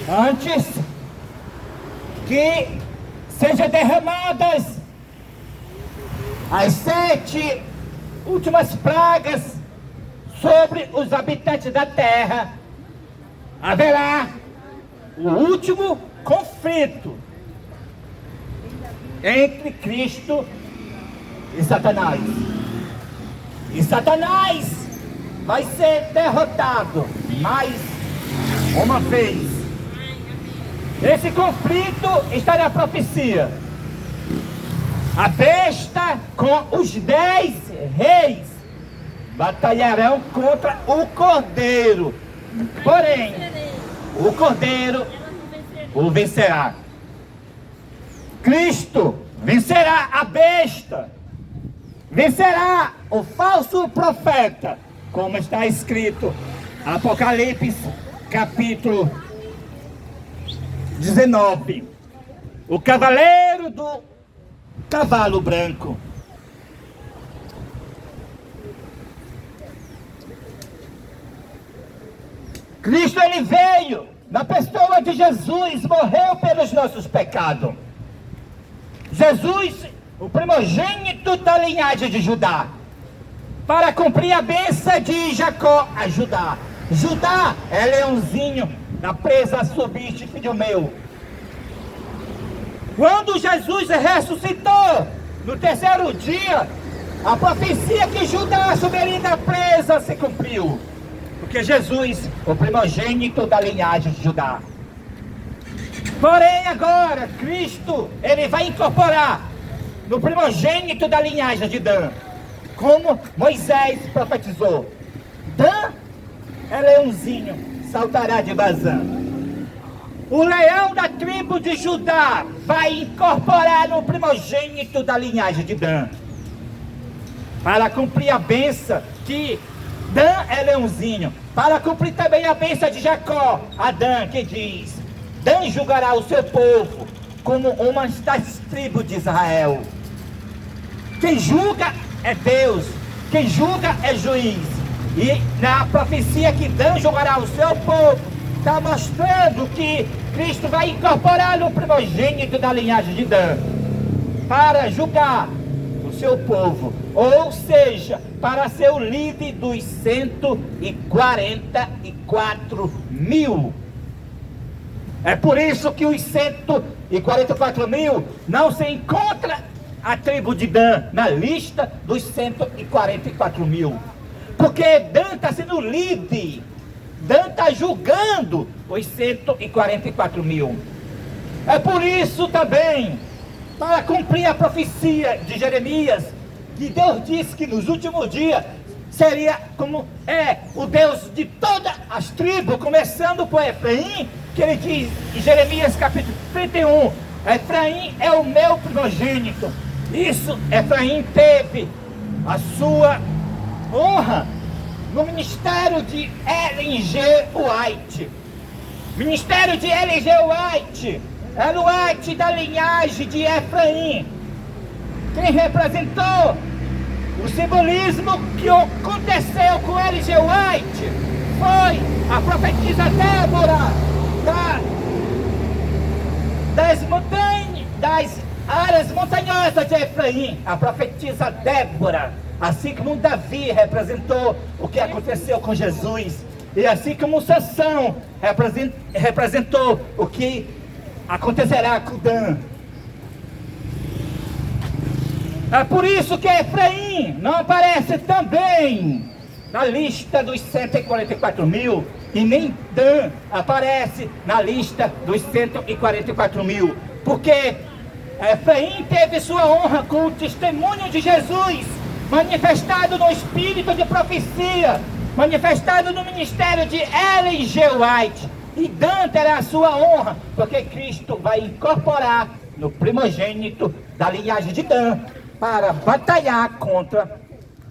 antes que sejam derramadas as 7 últimas pragas sobre os habitantes da terra, haverá o último conflito entre Cristo e Satanás. E Satanás vai ser derrotado mais uma vez. Esse conflito está na profecia. A besta com os 10 reis batalharão contra o cordeiro. Porém, o cordeiro o vencerá. Cristo vencerá a besta, vencerá o falso profeta, como está escrito, Apocalipse capítulo 19. O cavaleiro do cavalo branco. Cristo, ele veio na pessoa de Jesus, morreu pelos nossos pecados. Jesus, o primogênito da linhagem de Judá, para cumprir a bênção de Jacó a Judá. Judá é leãozinho da presa subiste, filho meu. Quando Jesus ressuscitou no terceiro dia, a profecia que Judá subiria da presa se cumpriu. Porque Jesus, o primogênito da linhagem de Judá. Porém agora, Cristo, ele vai incorporar no primogênito da linhagem de Dan, como Moisés profetizou. Dan é leãozinho, saltará de Bazã. O leão da tribo de Judá vai incorporar no primogênito da linhagem de Dan, para cumprir a bênção que Dan é leãozinho, para cumprir também a bênção de Jacó, Adão, que diz: Dan julgará o seu povo como uma das tribos de Israel. Quem julga é Deus, quem julga é juiz. E na profecia que Dan julgará o seu povo, está mostrando que Cristo vai incorporar no primogênito da linhagem de Dan, para julgar o seu povo, ou seja, para ser o líder dos 144 mil. É por isso que os 144 mil não se encontra a tribo de Dan na lista dos 144 mil. Porque Dan está sendo líder, Dan está julgando os 144 mil. É por isso também, para cumprir a profecia de Jeremias, que Deus disse que nos últimos dias seria como o Deus de todas as tribos, começando por Efraim, que ele diz em Jeremias capítulo 31, Efraim é o meu primogênito. Isso, Efraim teve a sua honra no ministério de Ellen G. White. Ministério de Ellen G. White, era o White da linhagem de Efraim. Quem representou o simbolismo que aconteceu com Ellen G. White foi a profetisa Débora das montanhas, das áreas montanhosas de Efraim, a profetisa Débora. Assim como Davi representou o que aconteceu com Jesus, e assim como Sansão representou o que acontecerá com Dan. É por isso que Efraim não aparece também na lista dos 144 mil, e nem Dan aparece na lista dos 144 mil, porque Efraim teve sua honra com o testemunho de Jesus, manifestado no espírito de profecia, manifestado no ministério de Ellen G. White. E Dan terá a sua honra, porque Cristo vai incorporar no primogênito da linhagem de Dan, para batalhar contra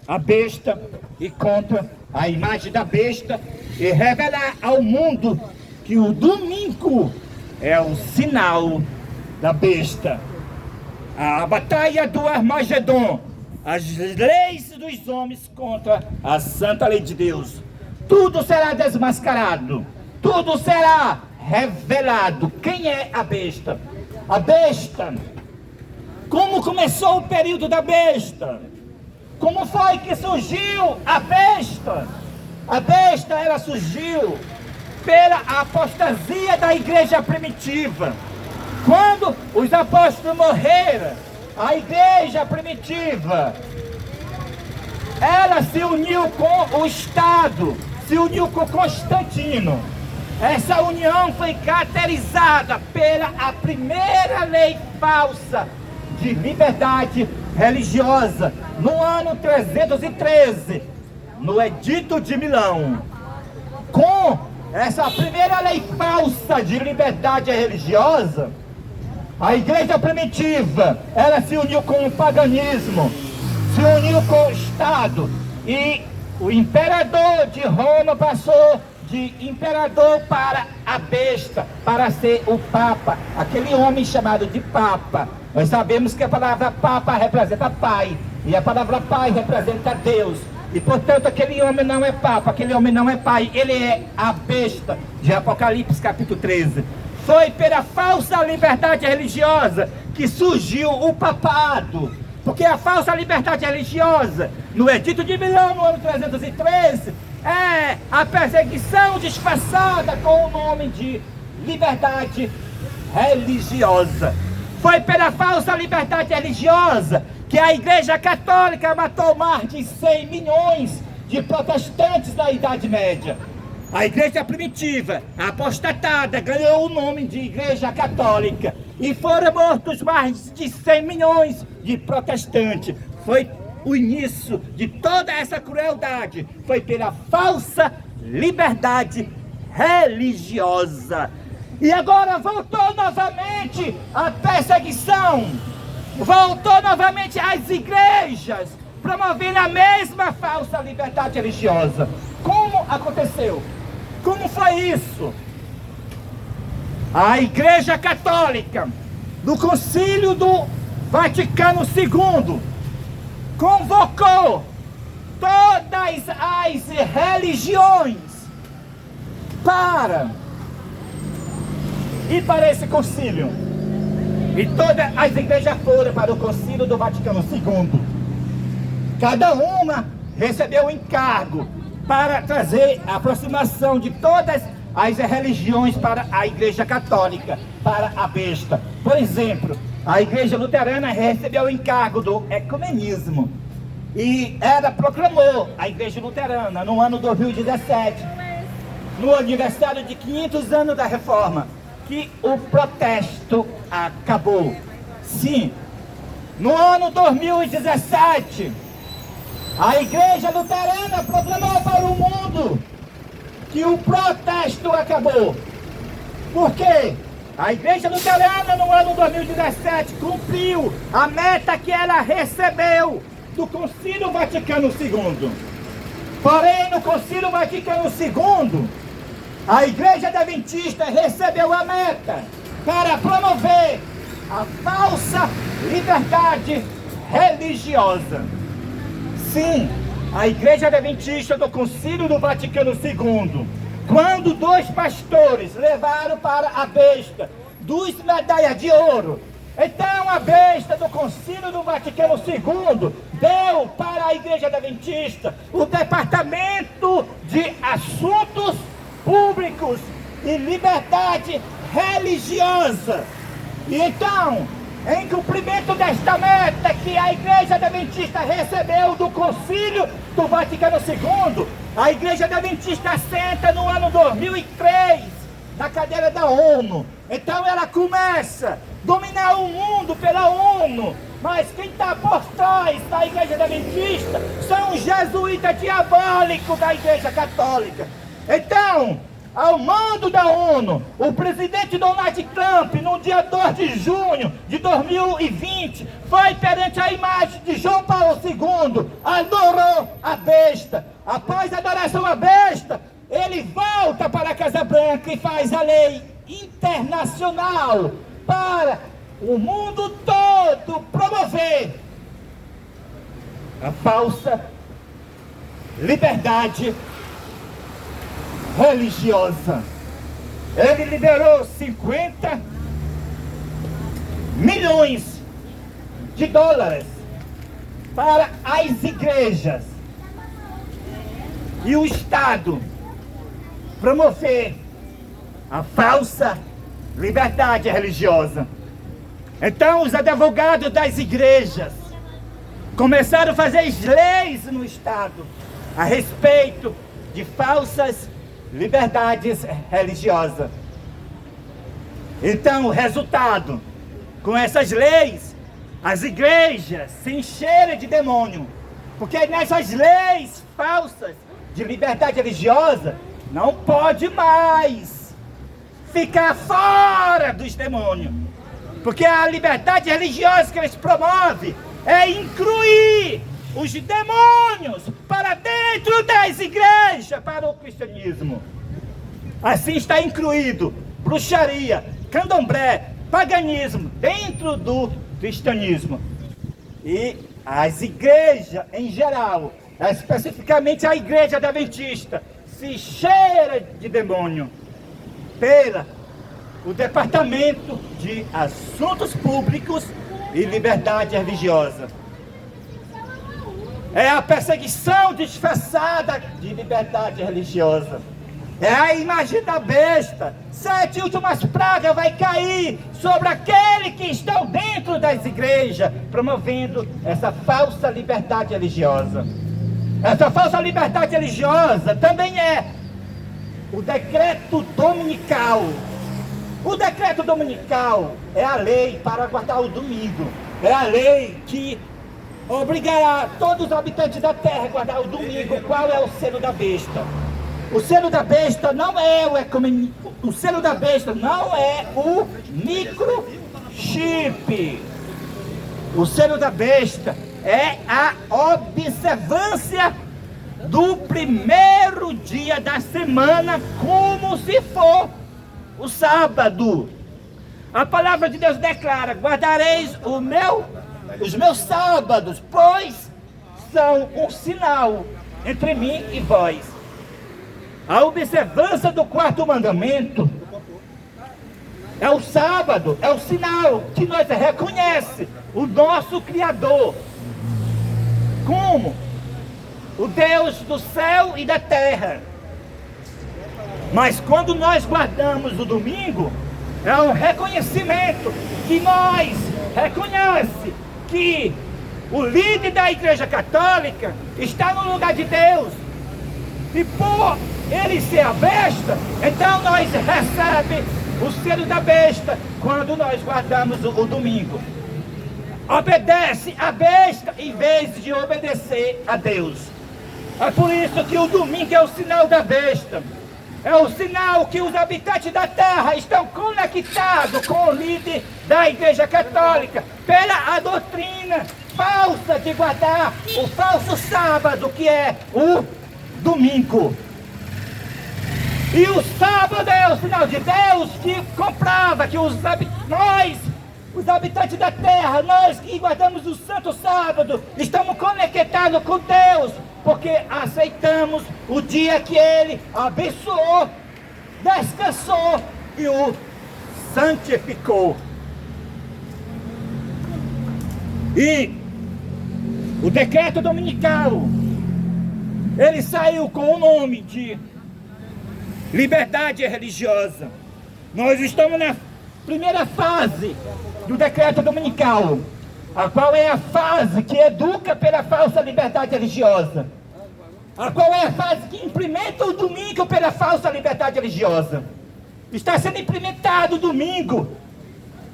a besta e contra a imagem da besta, e revelar ao mundo que o domingo é o sinal da besta. A batalha do Armagedon, as leis dos homens contra a santa lei de Deus. Tudo será desmascarado, tudo será revelado. Quem é a besta? A besta. Como começou o período da besta? Como foi que surgiu a besta? A besta, ela surgiu pela apostasia da igreja primitiva. Quando os apóstolos morreram, a igreja primitiva, ela se uniu com o Estado, se uniu com Constantino. Essa união foi caracterizada pela a primeira lei falsa de liberdade religiosa, no ano 313, no Edito de Milão. Com essa primeira lei falsa de liberdade religiosa, a igreja primitiva, ela se uniu com o paganismo, se uniu com o Estado, e o imperador de Roma passou de imperador para a besta, para ser o Papa, aquele homem chamado de Papa. Nós sabemos que a palavra Papa representa Pai, e a palavra Pai representa Deus, e portanto aquele homem não é Papa, aquele homem não é Pai, ele é a besta, de Apocalipse capítulo 13. Foi pela falsa liberdade religiosa que surgiu o papado, porque a falsa liberdade religiosa, no Edito de Milão, no ano 313, é a perseguição disfarçada com o nome de liberdade religiosa. Foi pela falsa liberdade religiosa que a Igreja Católica matou mais de 100 milhões de protestantes na Idade Média. A igreja primitiva, apostatada, ganhou o nome de Igreja Católica e foram mortos mais de 100 milhões de protestantes. Foi o início de toda essa crueldade, foi pela falsa liberdade religiosa. E agora voltou novamente a perseguição, voltou novamente as igrejas, promovendo a mesma falsa liberdade religiosa. Como aconteceu? Como foi isso? A Igreja Católica, no Concílio do Vaticano II, convocou todas as religiões para ir para esse concílio. E todas as igrejas foram para o Concílio do Vaticano II. Cada uma recebeu o encargo para trazer a aproximação de todas as religiões para a Igreja Católica, para a besta. Por exemplo, a Igreja Luterana recebeu o encargo do ecumenismo. E ela proclamou, a Igreja Luterana, no ano 2017, no aniversário de 500 anos da Reforma, que o protesto acabou. Sim, no ano 2017, a Igreja Luterana proclamou para o mundo que o protesto acabou. Por quê? A Igreja Luterana, no ano 2017, cumpriu a meta que ela recebeu do Concílio Vaticano II. Porém, no Concílio Vaticano II, a Igreja Adventista recebeu a meta para promover a falsa liberdade religiosa. Sim, a Igreja Adventista do Concílio do Vaticano II, quando dois pastores levaram para a besta 2 medalhas de ouro, então a besta do Concílio do Vaticano II deu para a Igreja Adventista o Departamento de Assuntos Públicos e Liberdade Religiosa. E então, em cumprimento desta meta que a Igreja Adventista recebeu do Concílio do Vaticano II, a Igreja Adventista assenta no ano 2003 na cadeira da ONU. Então ela começa a dominar o mundo pela ONU, mas quem está por trás da Igreja Adventista são os jesuítas diabólicos da Igreja Católica. Então, ao mando da ONU, o presidente Donald Trump, no dia 2 de junho de 2020, foi perante a imagem de João Paulo II, adorou a besta. Após a adoração à besta, ele volta para a Casa Branca e faz a lei internacional para o mundo todo promover a falsa liberdade religiosa. ele liberou 50 milhões de dólares para as igrejas e o Estado promover a falsa liberdade religiosa. Então os advogados das igrejas começaram a fazer leis no Estado a respeito de falsas liberdades religiosas. Então o resultado, com essas leis, as igrejas se encheram de demônio, porque nessas leis falsas de liberdade religiosa não pode mais ficar fora dos demônios, porque a liberdade religiosa que eles promovem é incluir os demônios para dentro das igrejas, para o cristianismo. Assim está incluído bruxaria, candomblé, paganismo dentro do cristianismo. E as igrejas em geral, especificamente a igreja adventista, se cheira de demônio pelo Departamento de Assuntos Públicos e Liberdade Religiosa. É a perseguição disfarçada de liberdade religiosa. É a imagem da besta. 7 últimas pragas vai cair sobre aquele que estão dentro das igrejas, promovendo essa falsa liberdade religiosa. Essa falsa liberdade religiosa também é o decreto dominical. O decreto dominical é a lei para guardar o domingo. É a lei que obrigará todos os habitantes da terra a guardar o domingo. Qual é o selo da besta? O selo da besta não é o selo da besta não é o microchip. O selo da besta é a observância do primeiro dia da semana, como se for o sábado. A palavra de Deus declara: guardareis os meus sábados, pois são um sinal entre mim e vós. A observância do 4º mandamento é o sábado, é o sinal que nós reconhecemos o nosso Criador como o Deus do céu e da terra. Mas quando nós guardamos o domingo, é um reconhecimento que nós reconhece que o líder da Igreja Católica está no lugar de Deus. E por ele ser a besta, então nós recebemos o selo da besta quando nós guardamos o domingo. Obedece a besta em vez de obedecer a Deus. É por isso que o domingo é o sinal da besta. É o sinal que os habitantes da terra estão conectados com o líder da Igreja Católica pela a doutrina falsa de guardar o falso sábado, que é o domingo. E o sábado é o sinal de Deus que comprova que nós, os habitantes da terra, nós que guardamos o santo sábado, estamos conectados com Deus, porque aceitamos o dia que Ele abençoou, descansou e o santificou. E o decreto dominical, ele saiu com o nome de liberdade religiosa. Nós estamos na primeira fase do decreto dominical, a qual é a fase que educa pela falsa liberdade religiosa, a qual é a fase que implementa o domingo pela falsa liberdade religiosa. Está sendo implementado o domingo,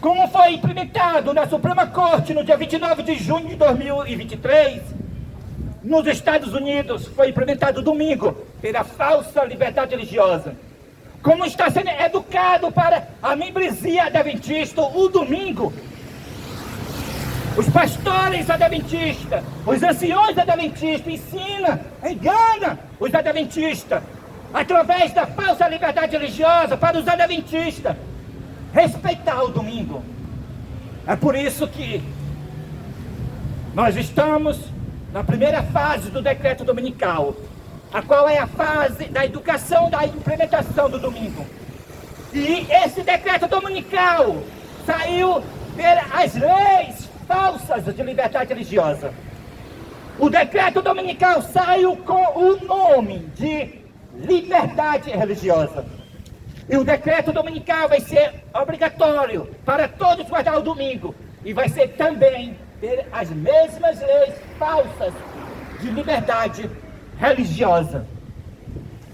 como foi implementado na Suprema Corte no dia 29 de junho de 2023, nos Estados Unidos. Foi implementado o domingo pela falsa liberdade religiosa. Como está sendo educado para a membresia adventista o domingo. Os pastores adventistas, os anciões adventistas ensinam, enganam os adventistas através da falsa liberdade religiosa para os adventistas respeitar o domingo. É por isso que nós estamos na primeira fase do decreto dominical, a qual é a fase da educação, da implementação do domingo. E esse decreto dominical saiu pelas leis falsas de liberdade religiosa. O decreto dominical saiu com o nome de liberdade religiosa. E o decreto dominical vai ser obrigatório para todos guardar o domingo. E vai ser também ter as mesmas leis falsas de liberdade religiosa.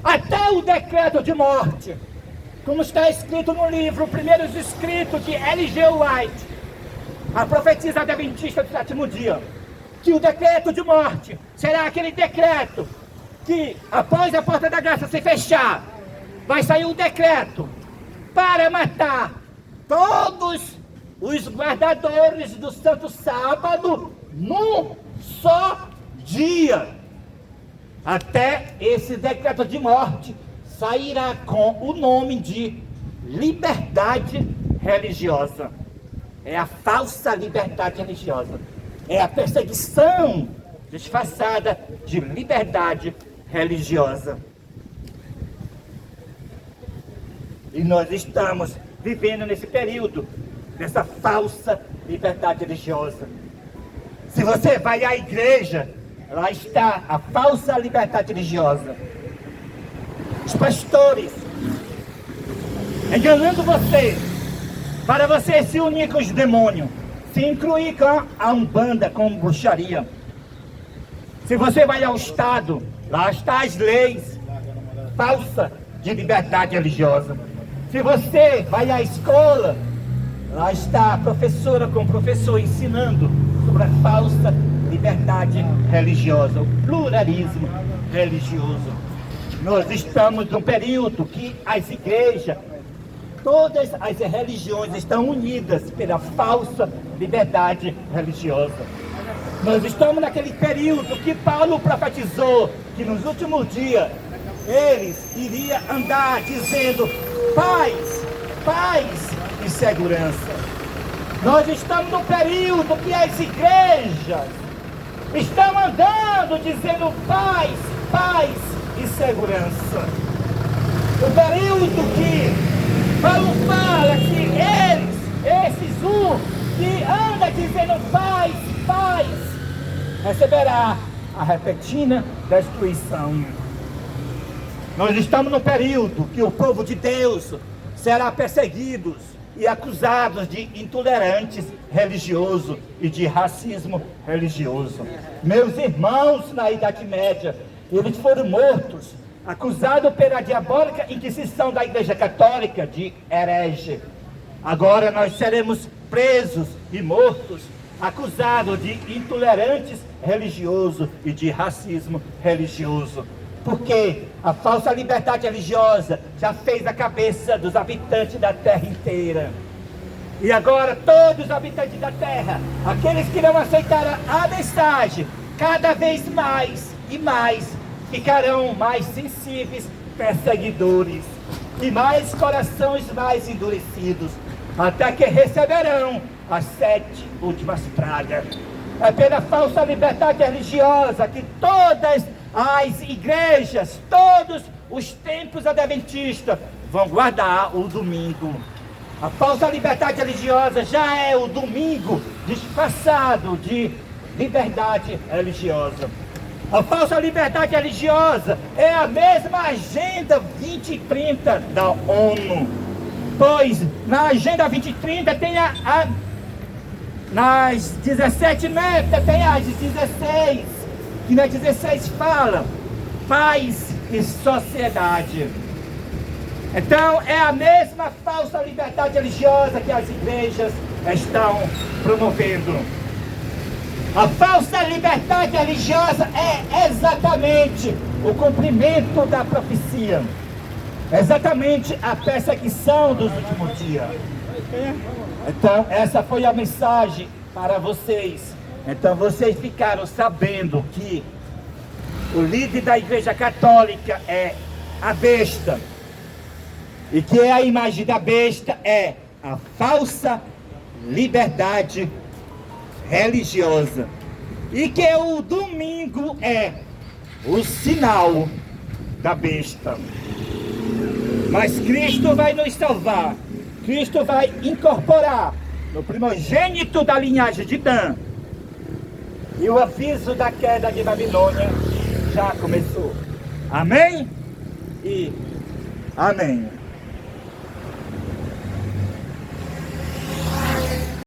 Até o decreto de morte, como está escrito no livro Primeiros Escritos de L.G. White, a profetisa adventista do sétimo dia, que o decreto de morte será aquele decreto que, após a porta da graça se fechar, vai sair o decreto para matar todos os guardadores do Santo Sábado num só dia. Até esse decreto de morte sairá com o nome de liberdade religiosa. É a falsa liberdade religiosa. É a perseguição disfarçada de liberdade religiosa. E nós estamos vivendo nesse período dessa falsa liberdade religiosa. Se você vai à igreja, lá está a falsa liberdade religiosa. Os pastores enganando você, para você se unir com os demônios, se incluir com a umbanda, com bruxaria. Se você vai ao Estado, lá está as leis falsas de liberdade religiosa. Se você vai à escola, lá está a professora com o professor ensinando sobre a falsa liberdade religiosa, o pluralismo religioso. Nós estamos num período que as igrejas, todas as religiões estão unidas pela falsa liberdade religiosa. Nós estamos naquele período que Paulo profetizou que nos últimos dias eles iriam andar dizendo paz, paz e segurança. Nós estamos no período que as igrejas estão andando dizendo paz, paz e segurança. O período que Paulo fala que esses que anda dizendo paz, paz, receberá a repentina destruição. Nós estamos no período que o povo de Deus será perseguido e acusados de intolerantes religiosos e de racismo religioso. Meus irmãos na Idade Média, eles foram mortos, acusados pela diabólica Inquisição da Igreja Católica de herege. Agora nós seremos presos e mortos, acusados de intolerantes religiosos e de racismo religioso. Porque a falsa liberdade religiosa já fez a cabeça dos habitantes da terra inteira. E agora todos os habitantes da terra, aqueles que não aceitaram a mensagem, cada vez mais e mais ficarão mais sensíveis, perseguidores, e mais corações mais endurecidos, até que receberão as 7 últimas pragas. É pela falsa liberdade religiosa que todas as igrejas, todos os templos adventistas vão guardar o domingo. A falsa liberdade religiosa já é o domingo disfarçado de liberdade religiosa. A falsa liberdade religiosa é a mesma Agenda 2030 da ONU. Pois na Agenda 2030 tem nas 17 metas tem as 16. Que na 16 fala paz e sociedade. Então é a mesma falsa liberdade religiosa que as igrejas estão promovendo. A falsa liberdade religiosa é exatamente o cumprimento da profecia, exatamente a perseguição dos últimos dias. Então essa foi a mensagem para vocês. Então vocês ficaram sabendo que o líder da Igreja Católica é a besta. E que a imagem da besta é a falsa liberdade religiosa. E que o domingo é o sinal da besta. Mas Cristo vai nos salvar. Cristo vai incorporar no primogênito da linhagem de Dan. E o aviso da queda de Babilônia já começou. Amém? E amém.